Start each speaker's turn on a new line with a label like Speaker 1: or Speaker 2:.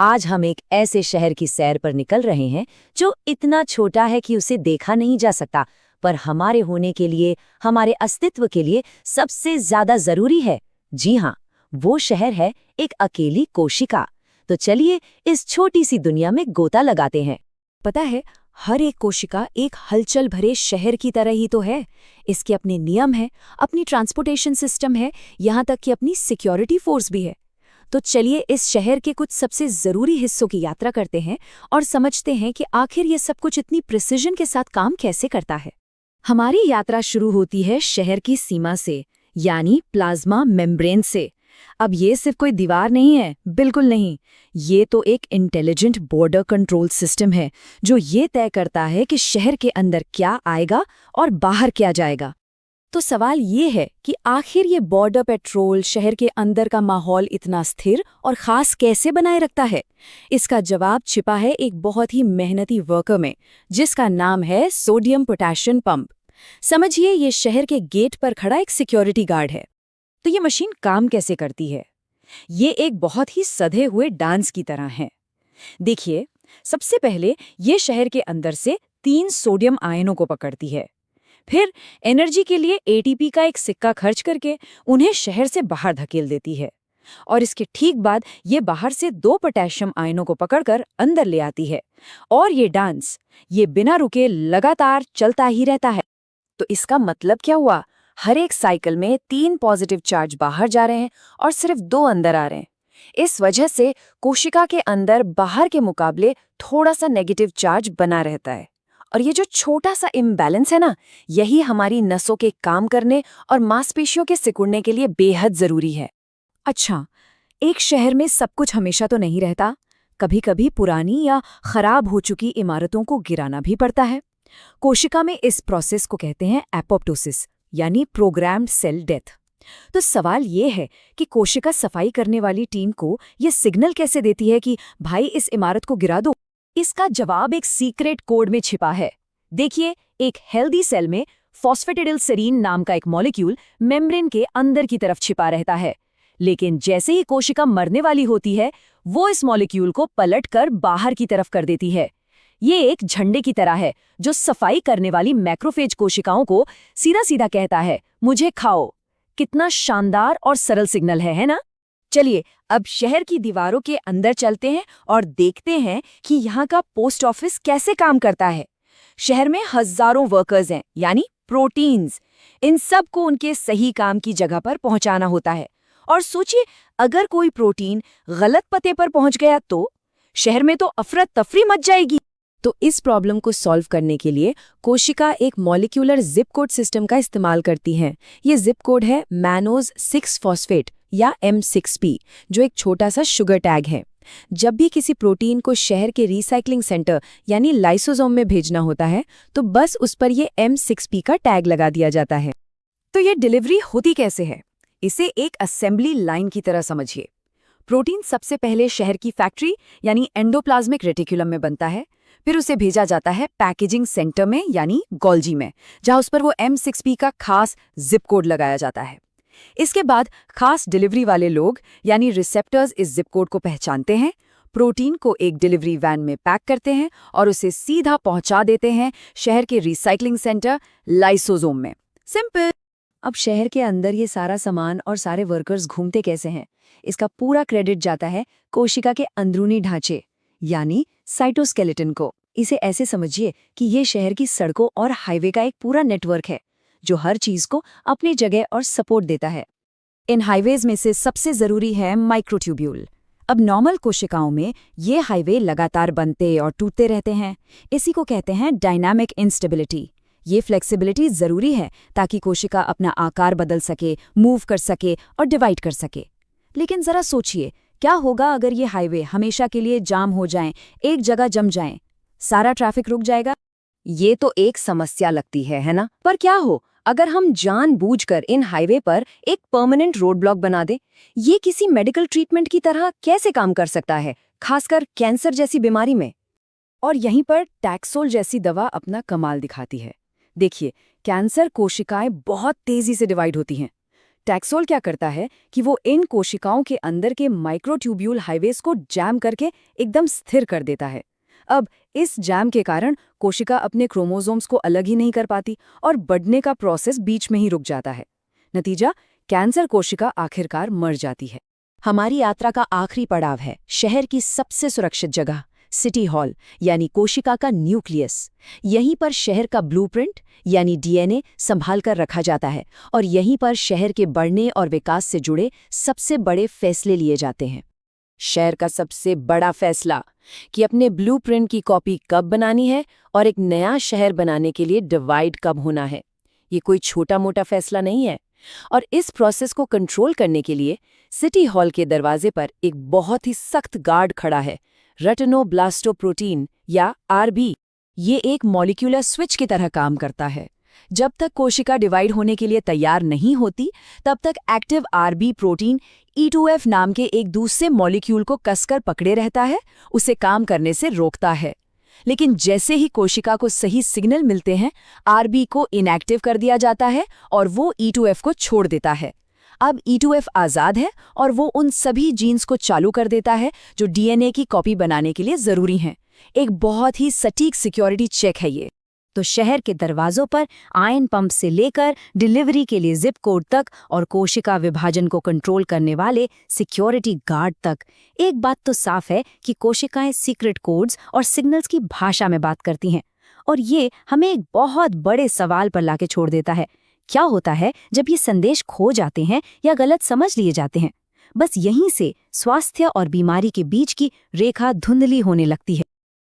Speaker 1: आज हम एक ऐसे शहर की सैर पर निकल रहे हैं जो इतना छोटा है कि उसे देखा नहीं जा सकता, पर हमारे होने के लिए, हमारे अस्तित्व के लिए सबसे ज्यादा जरूरी है। जी हाँ, वो शहर है एक अकेली कोशिका। तो चलिए इस छोटी सी दुनिया में गोता लगाते हैं।
Speaker 2: पता है, हर एक कोशिका एक हलचल भरे शहर की तरह ही तो है। इसके अपने नियम हैं, अपनी ट्रांसपोर्टेशन सिस्टम है, यहाँ तक कि अपनी सिक्योरिटी फोर्स भी है। तो चलिए इस शहर के कुछ सबसे जरूरी हिस्सों की यात्रा करते हैं और समझते हैं कि आखिर ये सब कुछ इतनी प्रिसिजन के साथ काम कैसे करता है। हमारी यात्रा शुरू होती है शहर की सीमा से, यानी प्लाज्मा मेम्ब्रेन से। अब ये सिर्फ कोई दीवार नहीं है, बिल्कुल नहीं। ये तो एक इंटेलिजेंट बॉर्डर कंट्रोल सिस्टम है जो ये तय करता है कि शहर के अंदर क्या आएगा और बाहर क्या जाएगा। तो सवाल ये है कि आखिर ये बॉर्डर पेट्रोल शहर के अंदर का माहौल इतना स्थिर और खास कैसे बनाए रखता है? इसका जवाब छिपा है एक बहुत ही मेहनती वर्कर में, जिसका नाम है सोडियम पोटेशियम पंप। समझिए, ये शहर के गेट पर खड़ा एक सिक्योरिटी गार्ड है। तो ये मशीन काम कैसे करती है? ये एक बहुत ही सधे हुए डांस की तरह है। देखिए, सबसे पहले ये शहर के अंदर से 3 सोडियम आयनों को पकड़ती है। फिर एनर्जी के लिए एटीपी का एक सिक्का खर्च करके उन्हें शहर से बाहर धकेल देती है। और इसके ठीक बाद ये बाहर से 2 पोटेशियम आयनों को पकड़कर अंदर ले आती है। और ये डांस, ये बिना रुके लगातार चलता ही रहता है। तो इसका मतलब क्या हुआ? हर एक साइकिल में 3 पॉजिटिव चार्ज बाहर जा रहे हैं और सिर्फ 2 अंदर आ रहे हैं। इस वजह से कोशिका के अंदर बाहर के मुकाबले थोड़ा सा नेगेटिव चार्ज बना रहता है। और ये जो छोटा सा इम्बैलेंस है ना, यही हमारी नसों के काम करने और मांसपेशियों के सिकुड़ने के लिए बेहद जरूरी है। अच्छा, एक शहर में सब कुछ हमेशा तो नहीं रहता। कभी-कभी पुरानी या खराब हो चुकी इमारतों को गिराना भी पड़ता है। कोशिका में इस प्रोसेस को कहते हैं एपोप्टोसिस, यानी प्रोग्राम्ड सेल डेथ। तो सवाल ये है कि कोशिका सफाई करने वाली टीम को ये सिग्नल कैसे देती है कि भाई इस इमारत को गिरा दो? इसका जवाब एक सीक्रेट कोड में छिपा है। देखिए, एक हेल्दी सेल में फॉस्फेटिडिलसेरीन नाम का एक मॉलिक्यूल मेम्ब्रेन के अंदर की तरफ छिपा रहता है। लेकिन जैसे ही कोशिका मरने वाली होती है, वो इस मॉलिक्यूल को पलटकर बाहर की तरफ कर देती है। ये एक झंडे की तरह है जो सफाई करने वाली मैक्रोफेज कोशिकाओं को सीधा सीधा कहता है, मुझे खाओ। कितना शानदार और सरल सिग्नल है ना? चलिए अब शहर की दीवारों के अंदर चलते हैं और देखते हैं कि यहाँ का पोस्ट ऑफिस कैसे काम करता है। शहर में हजारों वर्कर्स हैं, यानी प्रोटीन्स। इन सब को उनके सही काम की जगह पर पहुंचाना होता है। और सोचिए, अगर कोई प्रोटीन गलत पते पर पहुंच गया तो शहर में तो अफरा तफरी मच जाएगी। तो इस प्रॉब्लम को सॉल्व करने के लिए कोशिका एक मॉलिक्यूलर जिप कोड सिस्टम का इस्तेमाल करती है। ये जिप कोड है मैनोज 6 फॉस्फेट या M6P, जो एक छोटा सा शुगर टैग है। जब भी किसी प्रोटीन को शहर के रिसाइकलिंग सेंटर यानी लाइसोसोम में भेजना होता है, तो बस उस पर ये M6P का टैग लगा दिया जाता है। तो ये डिलीवरी होती कैसे है? इसे एक असेंबली लाइन की तरह समझिए। प्रोटीन सबसे पहले शहर की फैक्ट्री यानी एंडोप्लाज्मिक रेटिकुलम में बनता है। फिर उसे भेजा जाता है पैकेजिंग सेंटर में यानी गोल्जी में, जहां उस पर वो M6P का खास जिप कोड लगाया जाता है। इसके बाद खास डिलीवरी वाले लोग यानी रिसेप्टर्स इस जिप कोड को पहचानते हैं, प्रोटीन को एक डिलीवरी वैन में पैक करते हैं और उसे सीधा पहुंचा देते हैं शहर के रिसाइकलिंग सेंटर लाइसोसोम में। सिंपल। अब शहर के अंदर ये सारा सामान और सारे वर्कर्स घूमते कैसे हैं? इसका पूरा क्रेडिट जाता है कोशिका के अंदरूनी ढांचे यानी साइटोस्केलेटन को। इसे ऐसे समझिए कि ये शहर की सड़कों और हाईवे का एक पूरा नेटवर्क है जो हर चीज को अपनी जगह और सपोर्ट देता है। इन हाईवेज में से सबसे जरूरी है माइक्रोट्यूब्यूल। अब नॉर्मल कोशिकाओं में ये हाईवे लगातार बनते और टूटते रहते हैं। इसी को कहते हैं डायनामिक इंस्टेबिलिटी। ये फ्लेक्सिबिलिटी जरूरी है ताकि कोशिका अपना आकार बदल सके, मूव कर सके और डिवाइड कर सके। लेकिन जरा सोचिए, क्या होगा अगर ये हाईवे हमेशा के लिए जाम हो जाएं, एक जगह जम जाएं? सारा ट्रैफिक रुक जाएगा। ये तो एक समस्या लगती है ना? पर क्या हो अगर हम जानबूझकर इन हाईवे पर एक परमानेंट रोड ब्लॉक बना दें? ये किसी मेडिकल ट्रीटमेंट की तरह कैसे काम कर सकता है, खासकर कैंसर जैसी बीमारी में? और यहीं पर टैक्सोल जैसी दवा अपना कमाल दिखाती है। देखिए, कैंसर कोशिकाएं बहुत तेजी से डिवाइड होती हैं। टैक्सोल क्या करता है कि वो इन कोशिकाओं के अंदर के माइक्रोट्यूब्यूल हाईवेज को जैम करके एकदम स्थिर कर देता है। अब इस जैम के कारण कोशिका अपने क्रोमोसोम्स को अलग ही नहीं कर पाती और बढ़ने का प्रोसेस बीच में ही रुक जाता है। नतीजा, कैंसर कोशिका आखिरकार मर जाती है।
Speaker 1: हमारी यात्रा का आखिरी पड़ाव है शहर की सबसे सुरक्षित जगह, सिटी हॉल, यानी कोशिका का न्यूक्लियस। यहीं पर शहर का ब्लूप्रिंट यानी डीएनए संभाल कर रखा जाता है और यहीं पर शहर के बढ़ने और विकास से जुड़े सबसे बड़े फैसले लिए जाते हैं। शहर का सबसे बड़ा फैसला कि अपने ब्लूप्रिंट की कॉपी कब बनानी है और एक नया शहर बनाने के लिए डिवाइड कब होना है। ये कोई छोटा-मोटा फैसला नहीं है। और इस प्रोसेस को कंट्रोल करने के लिए सिटी हॉल के दरवाजे पर एक बहुत ही सख्त गार्ड खड़ा है, रेटिनोब्लास्टोप्रोटीन या आरबी। ये एक मॉलिक्यूलर स्विच की तरह काम करता है। जब तक कोशिका डिवाइड होने के लिए तैयार नहीं होती, तब तक एक्टिव आरबी प्रोटीन E2F नाम के एक दूसरे मॉलिक्यूल को कसकर पकड़े रहता है, उसे काम करने से रोकता है। लेकिन जैसे ही कोशिका को सही सिग्नल मिलते हैं, आरबी को इनएक्टिव कर दिया जाता है और वो E2F को छोड़ देता है। अब E2F आज़ाद है और वो उन सभी जीन्स को चालू कर देता है जो डीएनए की कॉपी बनाने के लिए ज़रूरी हैं। एक बहुत ही सटीक सिक्योरिटी चेक है ये। तो शहर के दरवाजों पर आयन पंप से लेकर डिलीवरी के लिए जिप कोड तक और कोशिका विभाजन को कंट्रोल करने वाले सिक्योरिटी गार्ड तक, एक बात तो साफ है कि कोशिकाएं सीक्रेट कोड्स और सिग्नल्स की भाषा में बात करती हैं। और ये हमें एक बहुत बड़े सवाल पर लाके छोड़ देता है। क्या होता है जब ये संदेश खो जाते हैं या गलत समझ लिए जाते हैं? बस यहीं से स्वास्थ्य और बीमारी के बीच की रेखा धुंधली होने लगती है।